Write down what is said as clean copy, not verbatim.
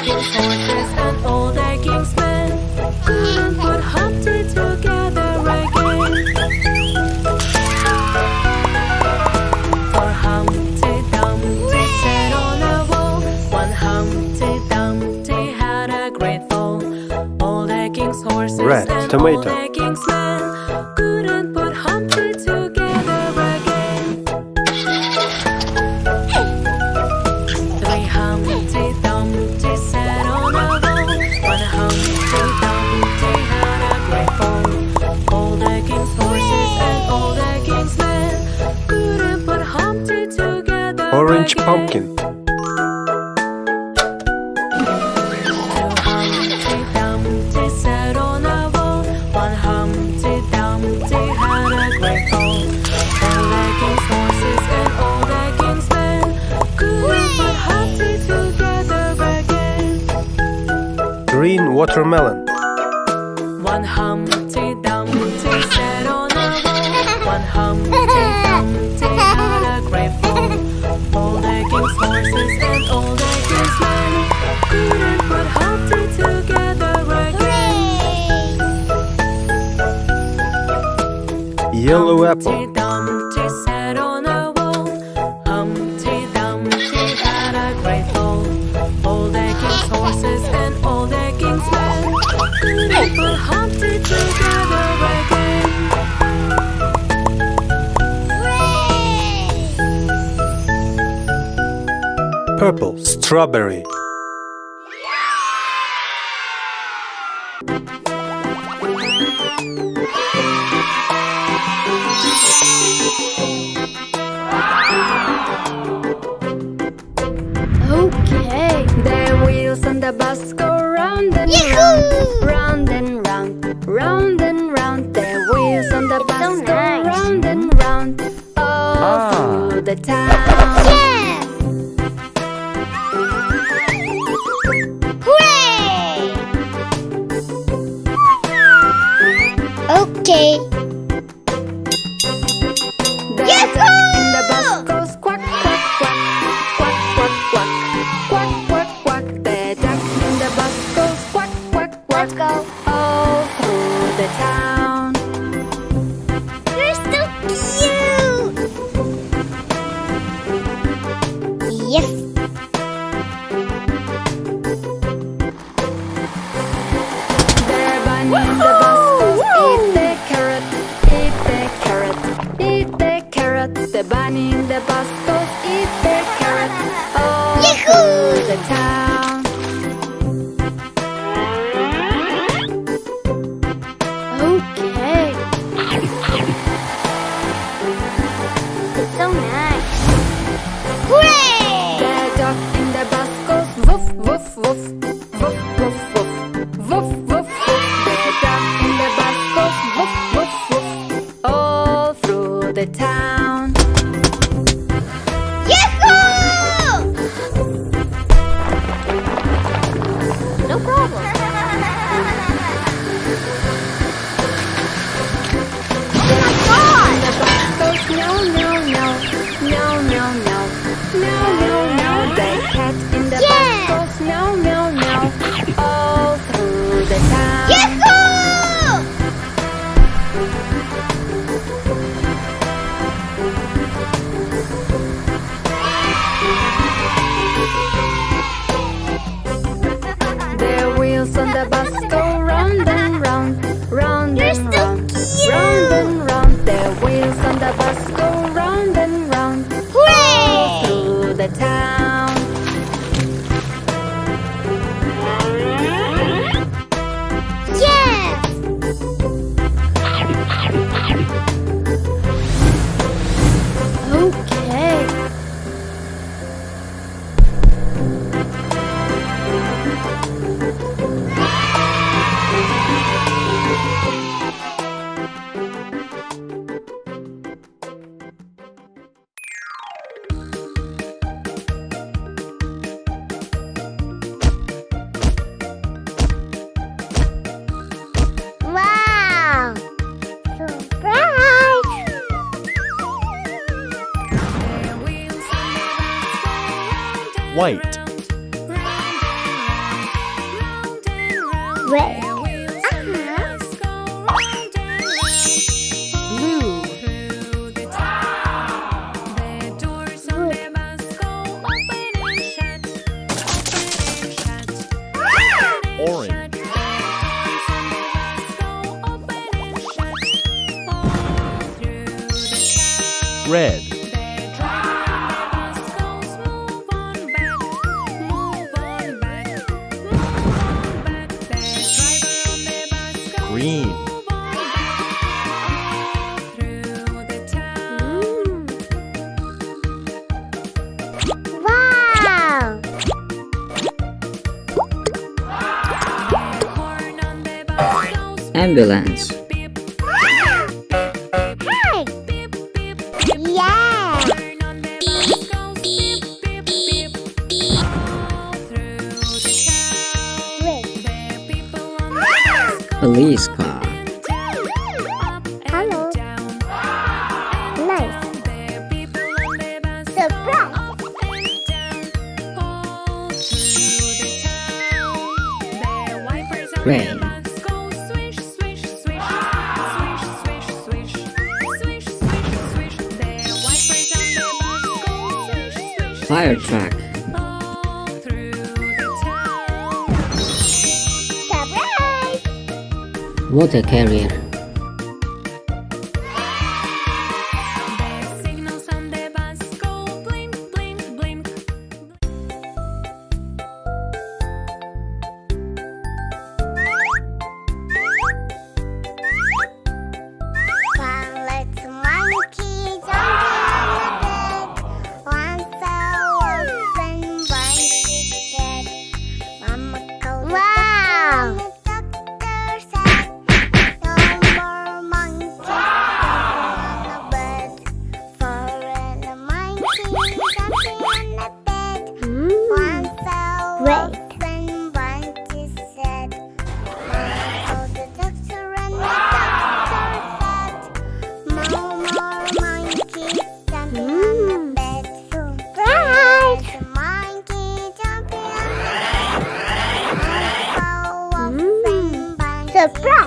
king's horses and all the king's men couldn't put Humpty together again. For Humpty Dumpty sat on a wall. One Humpty Dumpty had a great fall. All the king's horses Red and tomato. all the king's men couldn't put Humpty together again. Three Humpty Dumpty sat on a wall. One Humpty Dumpty had a great fall. All the king's horses and all the king's men couldn't put Humpty together Orange again. pumpkin. Two Humpty Dumpty sat on a wall. One Humpty Dumpty had a great fall. All the king's horses and all the king's men couldn't put Humpty together again. Green watermelon. One Humpty Dumpty sat on a wall. One Humpty Dumpty had a great fall. All the king's horses and all the king's men couldn't put Humpty together again. Yellow apple. Humpty Dumpty sat on a wall. Humpty Dumpty had a great fall. All the king's horses and all the king's men couldn't put Humpty together again. Purple strawberry. Okay. The wheels on the bus go round and round, round and round, round and round. The wheels on the bus go round and round, all through the town. Yes! Hooray! Okay. The duck in the bus goes quack, quack, quack, quack, quack, quack, quack, quack, quack. The duck in the bus goes quack, quack, quack, Let's go. all through the town. You're so cute! Yes! The bunny in the bus goes eat the carrot, eat the carrot, eat the carrot. The bunny in the bus goes eat the carrot, all through the town. Okay. It's so nice. Hooray! The duck in the bus goes woof, woof, woof, woof, woof, woof, woof, woof, woof. The duck in the bus goes woof, woof, woof, all through the town. Yahoo! No problem. Oh my God! The bus goes meow, meow, meow, meow, meow, meow, meow, meow, meow. The cat in the Yeah! bus goes meow, meow, meow, all through the town. Yahoo! The wheels on the bus go round and round, round You're and so round, cute. round and round. The wheels on the bus go round and round, all Hooray! through the town. Yes! Okay. Wow! Surprise! White. Red. The wheels on the bus go round and round. Blue. Through the town. The doors on the bus go open and shut. Open and shut. Open and Orange. shut. The doors on the bus go open and shut. All through the town. Red. The driver on the bus goes move on back, move on back, move on back. The driver on the bus goes Green. move on back, all through the town. Wow. The horn on the bus goes Ambulance. beep, beep, Hey. beep, beep, beep. Yeah. Horn on the bus goes beep, beep, beep, all through the town. Red. The people on the bus go Police car. up and Hello. down, up and Nice. down. The people on the bus go Surprise. up and down, all through the town. The wipers on Rain. the bus go swish, swish, swish, swish, swish, swish, swish, swish, swish. The wipers on the bus go swish, swish, Fire swish, truck. all through the town. Surprise. Water carrier. The signals on the bus go blink, blink, blink. One little monkey jumped on the bed. One fell off and one is dead. Mama called the doctor said, no more monkeys jumping on the bed. For a monkey jumping on the bed. One fell off and one is dead. Mama called the doctor and the doctor said, no more monkeys jumping on the bed. Surprise! The monkey jumping on the bed. One fell off and one is dead.